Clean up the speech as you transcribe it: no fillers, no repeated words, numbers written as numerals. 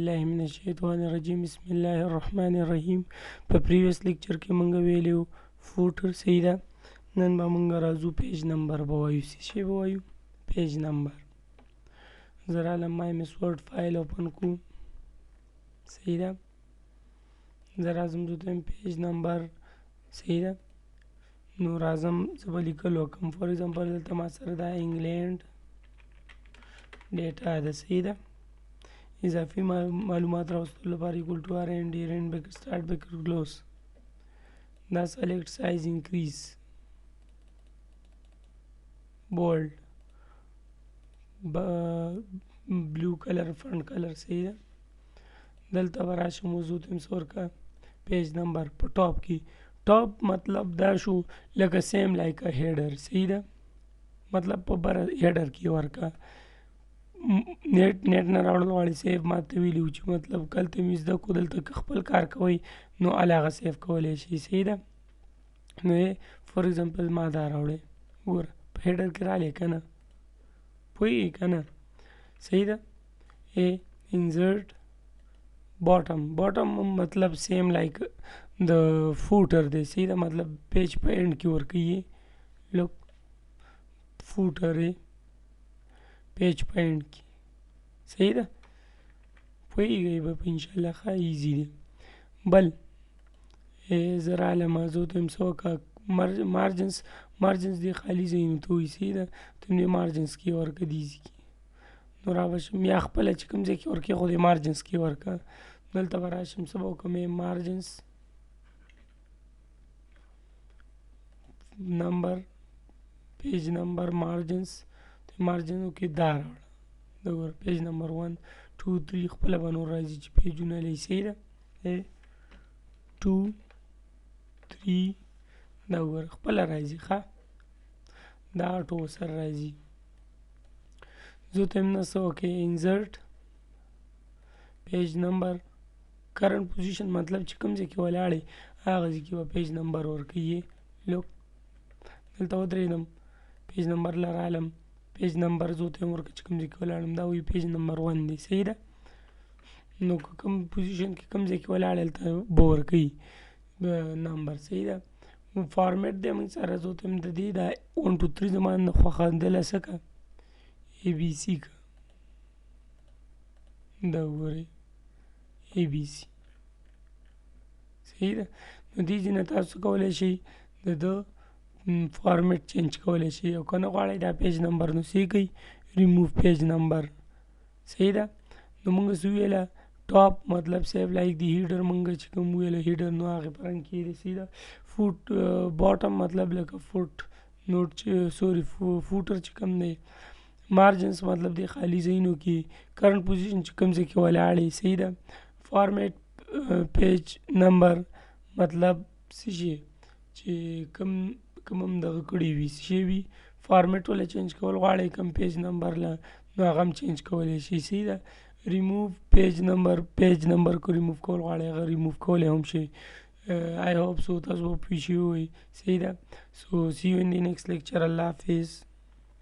الله من الشیطان الرجیم بسم الله الرحمن الرحیم. په پریویس لیکچر کې مونږ ویلو فوټر صحیح ده. نن به مونږ راځو پیج نمبر به وایو. څه شی به وایو؟ پیج نمبر. زه رالم مای مس ورډ فایل اوپن کوم صحیح ده. زه راځم دلته پیج نمبر صحیح ده. نو راځم زه به لیکلو کوم. فور ایگزامپل دلته ما سره دا انګلینډ ډیټا ده صحیح ده. اضافي معلومات راوستلو لپاره equal to r and d and bracket start bracket close. دا select size increase bold blue color front color صحیح ده. دلته به راشم موضوع ته مسور کا پیج نمبر په ټاپ کې. ټاپ مطلب دا شو لکه سیم لایک ا هیډر صحیح ده. مطلب په بر هیډر کې ورکا نیټ نه راوړل غواړي سیف ماته ویلي چې مطلب کلته مې زده کو دلته خپل کار کوئ نو هغه سیف کولی شي صحیح ده. نو فور ایگزامپل ما دا راوړی ګوره په هیډر کې رالی که نه پوهېږي که نه صحیح ده. انزرټ باټم مطلب سیم لایک د فوټر دی صحیح ده. مطلب پیج په اینډ کې ورکوي لوک فوټر پیج په اینډ کې صحیح ده. پوهېږئ به په انشاءالله ښه ایزي دی. بل زه رالم زه ورته یم څه وکړه مارجنس دی خالي ځایونو ته وایي صحیح ده. ته هم دې مارجنس کې ورکړه دیزي کې نو را به شم یا خپله چې کوم ځای کې ورکېښودې مارجنس کې ورکړه. دلته به راشم څه به وکړم مارجنس نمبر پیج نمبر مارجنو کې دا راوړه. د ګوره پیج نمبر 1 2 3 خپله به نور راځي چې پیجونه لري صحیح ده. 2 3 دا وګوره خپله راځي ښه دا اټو سره راځي. زه ته یم نه څه وکړې انزرټ پیج نمبر کرنټ پوزیشن مطلب چې کوم ځای کې ولاړې هغه ځای کې به پیج نمبر ورکوي. لوک دلته ودرېدم پیج نمبر له رالم پیج نمبر زه ته یم ورکړه چې کوم ځای کې ولاړم دا وایي پیج نمبر 1 دی صحیح ده. نو که کوم پوزیشن کې کوم ځای کې ولاړې هلته به ورکوي نمبر صحیح ده. فارمیټ دی موږ سره زه ته یم د دې دا 1 2 3 زما نه خوښېدله څه که اے بي سي که دا وګورئ اے بي سي صحیح ده. نو دې ځای نه تاسو کولی شئ د ده فارمیټ چینج کولی شي او که نه غواړئ دا پیج نمبر نو څه کوئ ریموو پیج نمبر صحیح ده. نو موږ څه وویله ټاپ مطلب سیف لایک دی هیډر موږ چې کوم وویله هیډر نو هغې په رنګ کې دی صحیح ده. فوټ باټم مطلب لکه فوټ نوټ چې سوري فوټر چې کوم دی. مارجنس مطلب دی خالي ځایونو کې. کرنټ پوزیشن چې کوم ځای کې ولاړې صحیح ده. فارمیټ پیج نمبر مطلب څه شي چې کوم هم دغه کړي وي څه شی وي فارمیټ وله چینج کول غواړئ کوم پیج نمبر له نو هغه هم چینج کولی شي صحیح ده. ریموو پیج نمبر کو ریموو کول غواړئ هغه ریموو کولی هم شي. I hope so تاسو به پوه شوي وئ صحیح ده. So see you in the next lecture. الله حافظ.